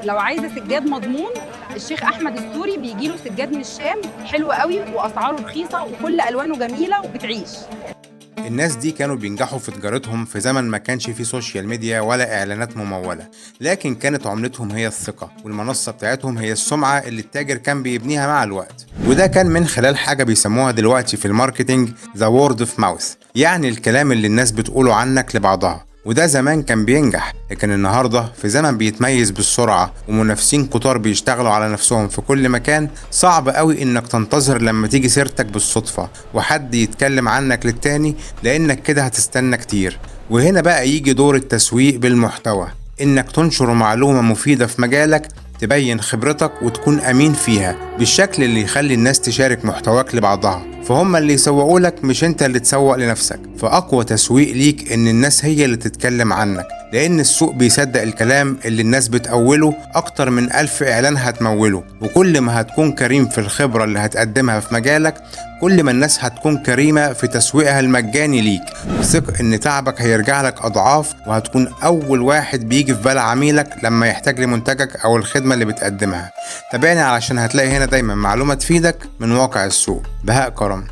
لو عايزه سجاد مضمون، الشيخ احمد السوري بيجي له سجاد من الشام حلو قوي واسعاره رخيصه وكل الوانه جميله وبتعيش. الناس دي كانوا بينجحوا في تجارتهم في زمن ما كانش فيه سوشيال ميديا ولا إعلانات ممولة، لكن كانت عملتهم هي الثقة، والمنصة بتاعتهم هي السمعة اللي التاجر كان بيبنيها مع الوقت. وده كان من خلال حاجة بيسموها دلوقتي في الماركتينج The Word of Mouth، يعني الكلام اللي الناس بتقوله عنك لبعضها. وده زمان كان بينجح، لكن النهاردة في زمن بيتميز بالسرعة ومنافسين كتار بيشتغلوا على نفسهم في كل مكان، صعب قوي انك تنتظر لما تيجي سيرتك بالصدفة وحد يتكلم عنك للتاني، لانك كده هتستنى كتير. وهنا بقى يجي دور التسويق بالمحتوى، انك تنشر معلومة مفيدة في مجالك، تبين خبرتك وتكون امين فيها بالشكل اللي يخلي الناس تشارك محتواك لبعضها، فهم اللي يسوقوا لك مش انت اللي تسوق لنفسك. فاقوى تسويق ليك ان الناس هي اللي تتكلم عنك، لان السوق بيصدق الكلام اللي الناس بتقوله اكتر من 1000 اعلان هتموله. وكل ما هتكون كريم في الخبرة اللي هتقدمها في مجالك، كل ما الناس هتكون كريمة في تسويقها المجاني ليك. ثق ان تعبك هيرجع لك اضعاف، وهتكون اول واحد بيجي في بال عميلك لما يحتاج لمنتجك او الخدمة اللي بتقدمها. تابعني علشان هتلاقي هنا دايما معلومة تفيدك من واقع السوق. بهاء كرم.